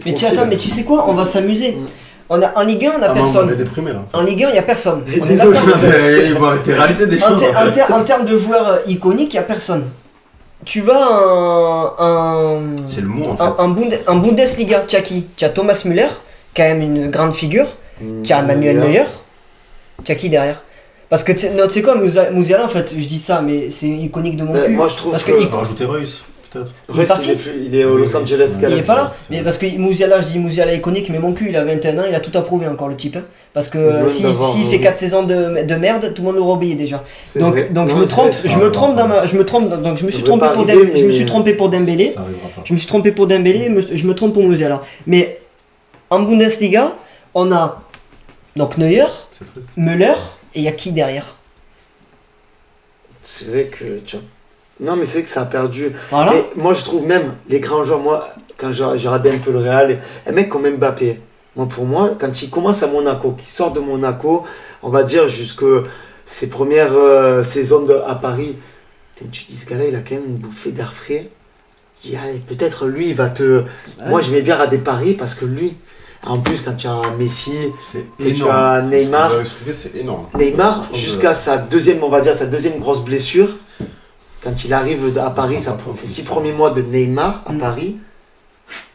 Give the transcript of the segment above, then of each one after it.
Mais tu sais quoi, on va s'amuser. En Ligue 1, on a personne. Déprimé, là. En Ligue 1, il n'y a personne. On est Désolé. d'accord. Ils vont arrêter de réaliser des choses. En termes de joueurs iconiques, il n'y a personne. Tu vas c'est le mot, en fait. en Bundesliga, tu as qui? Tu as Thomas Müller, quand même une grande figure. Tu as Manuel Neuer. Tu as qui derrière? Parce que tu sais quoi, Musiala, en fait, je dis ça, mais c'est iconique de mon cul. Moi, je trouve parce que je vais rajouter Reus, peut-être. Il est au Los Angeles Galaxy. Il est pas là, mais parce que Musiala, je dis Musiala iconique, mais mon cul, il a 21 ans, il a tout approuvé encore, le type. Hein. Parce que s'il fait 4 saisons de merde, tout le monde l'aura oublié déjà. Donc je me suis trompé pour Dembélé. Je me suis trompé pour Dembélé, je me trompe pour Musiala. Mais en Bundesliga, on a donc Neuer, Müller, et il y a qui derrière? C'est vrai que non, mais c'est vrai que ça a perdu. Voilà. Mais moi, je trouve même les grands joueurs, moi, quand j'ai regardé un peu le Real, un mec comme Mbappé, pour moi, quand il commence à Monaco, qu'il sort de Monaco, on va dire jusque ses premières saisons à Paris, tu dis, ce gars-là, il a quand même une bouffée d'air frais. Je dis, allez, peut-être lui, il va te... Ouais. Moi, j'aimais bien regarder Paris parce que lui... En plus, quand tu as Messi, tu as Neymar, c'est énorme. Neymar, jusqu'à sa deuxième grosse blessure, quand il arrive à Paris, ses 6 premiers mois de Neymar à Paris,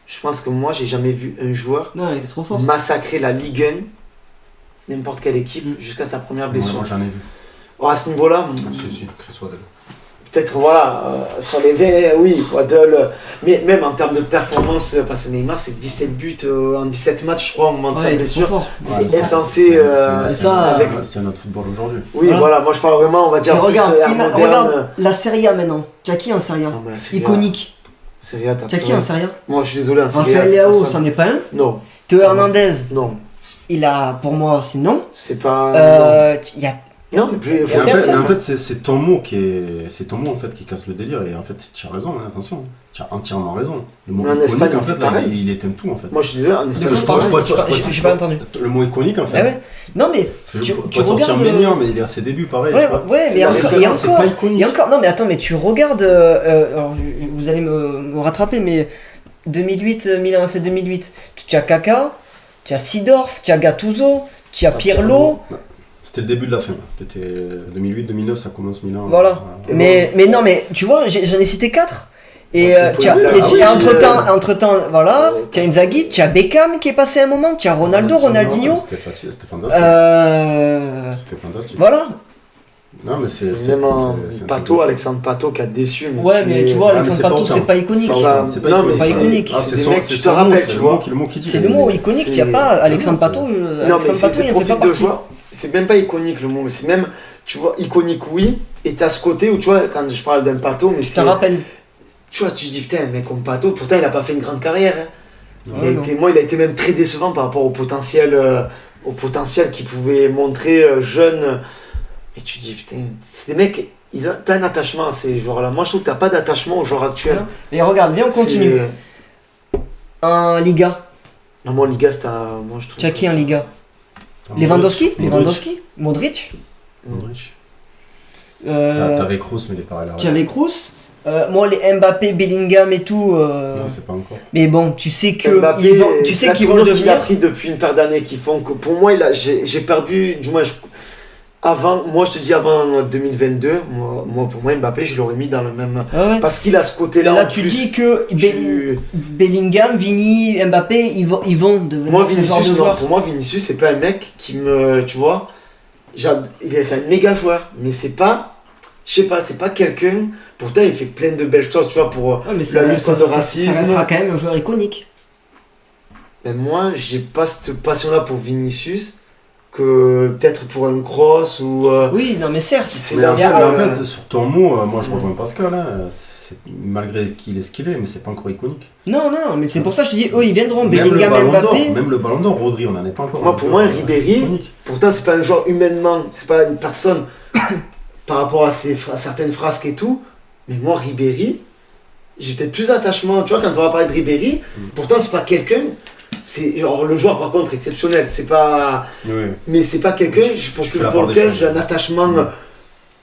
je pense que moi, j'ai jamais vu un joueur massacrer la Ligue 1, n'importe quelle équipe, jusqu'à sa première blessure. Moi, j'en ai vu. À ce niveau-là, si, Chris Waddle. Peut-être, sur les V, oui, Waddle, mais même en termes de performance, parce que Neymar, c'est 17 buts en 17 matchs, je crois, au moment de sa blessure. C'est insensé. C'est notre football aujourd'hui. Oui, voilà, moi je parle vraiment, on va dire, regarde la Serie A maintenant. Tu as qui en Serie A? Iconique. Serie A, tu as qui en Serie A? Moi, je suis désolé, en Serie A. Raphaël Leao, c'en est pas un? Non. Théo Hernandez? Non. Il a, pour moi, c'est non. C'est pas... Il y a... Non, mais plus, en fait, c'est ton mot en fait qui casse le délire, et en fait tu as raison, hein, attention, tu as entièrement raison. Le mot iconique, en fait, là, il éteint tout, en fait. Moi je suis désolé, en Espagne, j'ai pas entendu. Le mot iconique, en fait. Ah ouais. Non mais tu regardes Ménian, mais il est à ses débuts, pareil. Ouais, mais c'est pas iconique. Et encore, non mais attends, mais tu regardes, alors, vous allez me rattraper, mais 2008, Milan AC 2008, tu as Kaka, tu as Seedorf, tu as Gattuso, tu as Pirlo. C'était le début de la fin. C'était 2008-2009, ça commence Milan. Voilà. Mais non, mais tu vois, j'en ai cité 4. Et entre-temps, voilà, tu as Inzaghi, tu as Beckham qui est passé un moment, tu as Ronaldinho. C'était fantastique. C'était fantastique. Voilà. Non, mais c'est même Alexandre Pato qui a déçu. Mais tu vois, Alexandre Pato, c'est pas iconique. C'est pas iconique. Tu te rappelles, tu vois. C'est le mot iconique, il n'y a pas Alexandre Pato. Non, mais c'est le profil de joueur. C'est même pas iconique le mot, mais c'est même, tu vois, iconique oui, et t'as ce côté où, tu vois, quand je parle d'un Pato, mais ça rappelle. Tu vois, tu te dis, putain, un mec comme Pato, pourtant il a pas fait une grande carrière. Hein. Il a été même très décevant par rapport au potentiel qu'il pouvait montrer jeune. Et tu te dis, putain, c'est des mecs, t'as un attachement à ces joueurs-là. Moi, je trouve que t'as pas d'attachement aux joueurs actuels. Mais regarde, viens, on continue. En Liga. Non, moi, en Liga, moi, je trouve. Tu as qui en Liga? Lewandowski, Modric. T'avais Kroos, mais il est pas là. Tu avais Kroos. Moi, les Mbappé, Bellingham et tout. Non, c'est pas encore. Mais bon, tu sais qu'ils vont le devenir. Qu'il a pris depuis une paire d'années qui font que pour moi, j'ai perdu. Du moins, moi, je te dis avant 2022, pour moi, Mbappé, je l'aurais mis dans le même. Ah ouais. Parce qu'il a ce côté-là. Là, tu dis que Bellingham, Vini, Mbappé, ils vont devenir ce genre de joueur. Pour moi, Vinicius, c'est pas un mec qui me. Tu vois, c'est un méga joueur, mais c'est pas. Je sais pas, c'est pas quelqu'un. Pourtant, il fait plein de belles choses, tu vois, pour la lutte contre le racisme. Ça restera quand même un joueur iconique. Mais moi, j'ai pas cette passion-là pour Vinicius. Que peut-être pour un cross ou. Oui, non, mais certes. Mais en fait, sur ton mot, moi je rejoins Pascal. Hein, malgré qu'il est ce qu'il est, mais c'est pas encore iconique. Non, mais c'est pour ça que je te dis, ils viendront. Même Bellingham, Mbappé. Même le Ballon d'Or, Rodri, on n'en est pas encore. Moi, pour moi, Ribéry, pourtant, c'est pas un joueur humainement, c'est pas une personne par rapport à certaines frasques et tout. Mais moi, Ribéry, j'ai peut-être plus d'attachement. Tu vois, quand on va parler de Ribéry, pourtant, c'est pas quelqu'un. C'est genre le joueur par contre exceptionnel, c'est pas. Oui. Mais c'est pas quelqu'un pour lequel j'ai un attachement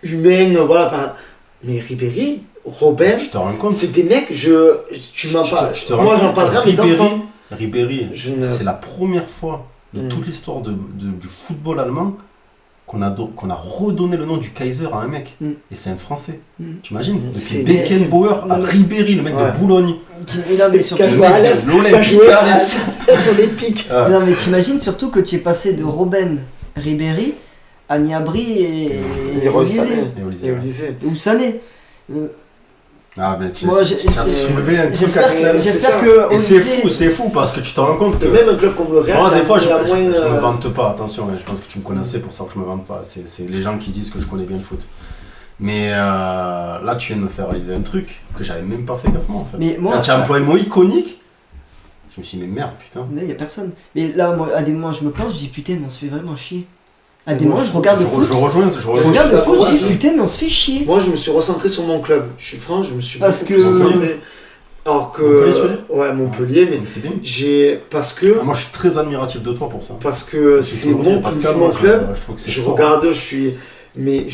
humain, voilà. Mais Ribéry, Robben, c'est des mecs, tu m'en parles. Moi j'en parlerai à mes enfants. Ribéry, c'est la première fois de toute l'histoire du football allemand qu'on a redonné le nom du Kaiser à un mec. Et c'est un Français. Tu imagines? C'est Beckenbauer à Ribéry, le mec de Boulogne. Non, mais surtout, non, mais t'imagines surtout que tu es passé de Robben, Ribéry à Niabri et Olysée. Ou Sané. Ah ben tu as soulevé un truc j'espère que et c'est fou parce que tu te rends compte que même un club comme le Real, moi des fois je me vante pas, attention, je pense que tu me connaissais pour ça que je me vante pas, c'est les gens qui disent que je connais bien le foot. Mais là tu viens de me faire réaliser un truc que j'avais même pas fait gaffe moi en fait. Mais moi, quand tu as employé le mot iconique, je me suis dit mais merde putain. Mais y a personne. Mais là moi, à des moments je me pense, je dis putain mais on se fait vraiment chier. À des moments, je regarde le foot. Je regarde le foot, je dis putain, mais on se fait chier. Moi, je me suis recentré sur mon club. Je suis franc, je me suis concentré. Alors que. Montpellier, mais. C'est bien. Parce que. Moi, je suis très admiratif de toi pour ça. Parce que c'est mon club. Je regarde, Mais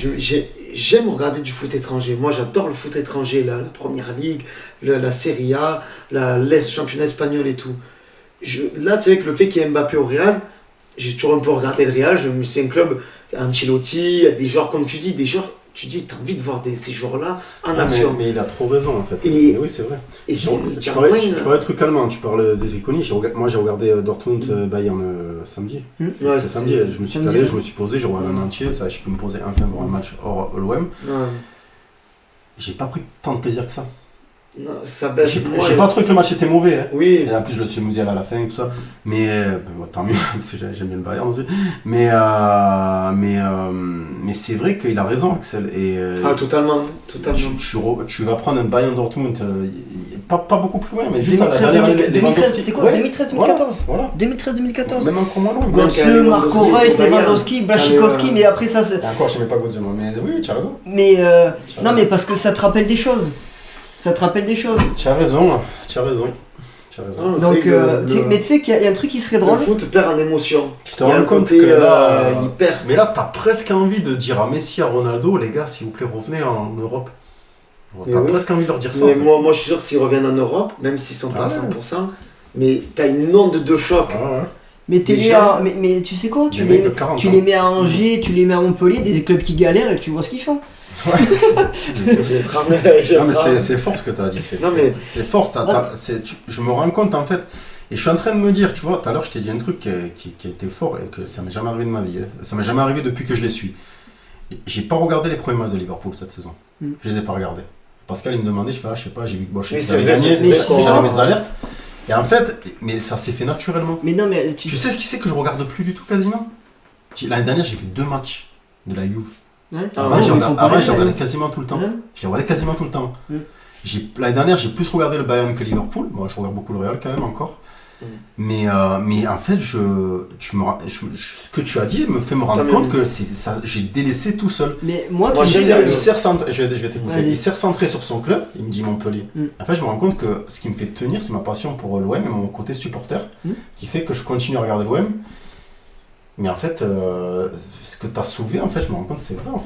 j'aime regarder du foot étranger. Moi, j'adore le foot étranger, la première ligue, la Serie A, le championnat espagnol et tout. Là, c'est vrai que le fait qu'il y ait Mbappé au Real. J'ai toujours un peu regardé le Real, c'est un club, Ancelotti, des joueurs comme tu dis, tu dis, t'as envie de voir ces joueurs-là en action. Mais il a trop raison en fait. Et oui, c'est vrai. Et tu parlais de trucs allemands, tu parles des iconiques. Moi j'ai regardé Dortmund Bayern samedi. C'était samedi, je me suis calé, je me suis posé, j'ai regardé un entier, ça, je peux me poser enfin voir un match hors l'OM. J'ai pas pris tant de plaisir que ça. Non, ça baisse. J'ai pas trouvé que le match était mauvais. Hein. Oui. Et en plus, je le suis musial à la fin et tout ça. Mais tant mieux, parce que j'aime bien le Bayern aussi. Mais c'est vrai qu'il a raison, Axel. Et, totalement. Tu vas prendre un Bayern Dortmund, pas beaucoup plus loin, mais juste 2013, c'est quoi 2013-2014 voilà. 2013-2014. Même encore moins loin. Götze, Marco Reus, Lewandowski, Błaszczykowski, mais après ça. Encore, je n'aimais pas Götze, mais oui, tu as raison. Mais non, mais parce que ça te rappelle des choses. Ça te rappelle des choses. Tu as raison. Donc, mais tu sais qu'il y a un truc qui serait drôle. Le foot perd en émotion. Je te rends compte que là, il perd. Mais là, t'as presque envie de dire à Messi, à Ronaldo, les gars, s'il vous plaît, revenez en Europe. T'as presque envie de leur dire ça. Mais moi, je suis sûr que s'ils reviennent en Europe, même s'ils sont pas à 100%, mais t'as une onde de choc. Mais tu sais quoi, tu les mets à Angers, tu les mets à Montpellier, des clubs qui galèrent et tu vois ce qu'ils font. C'est fort ce que tu as dit. C'est fort. Je me rends compte en fait. Et je suis en train de me dire, tu vois, tout à l'heure je t'ai dit un truc qui a été fort et que ça m'est jamais arrivé de ma vie. Ça m'est jamais arrivé depuis que je les suis. J'ai pas regardé les premiers matchs de Liverpool cette saison. Je les ai pas regardés. Pascal il me demandait, je fais, je sais pas, j'ai vu que Bosch avait gagné, j'avais mes alertes. Et en fait, mais ça s'est fait naturellement. Mais non, mais tu sais ce qui c'est que je regarde plus du tout quasiment. L'année dernière j'ai vu 2 matchs de la Juve. Avant, je regardais quasiment tout le temps. Je les regardais quasiment tout le temps. L'année dernière, j'ai plus regardé le Bayern que Liverpool. Moi, je regarde beaucoup le Real quand même encore. Mais en fait, ce que tu as dit me fait me rendre compte que j'ai délaissé tout seul. Mais moi, je vais t'écouter. Il s'est recentré sur son club, il me dit Montpellier. En fait, je me rends compte que ce qui me fait tenir, c'est ma passion pour l'OM et mon côté supporter qui fait que je continue à regarder l'OM. Mais en fait, ce que tu as soulevé, en fait, je me rends compte que c'est vrai. En fait.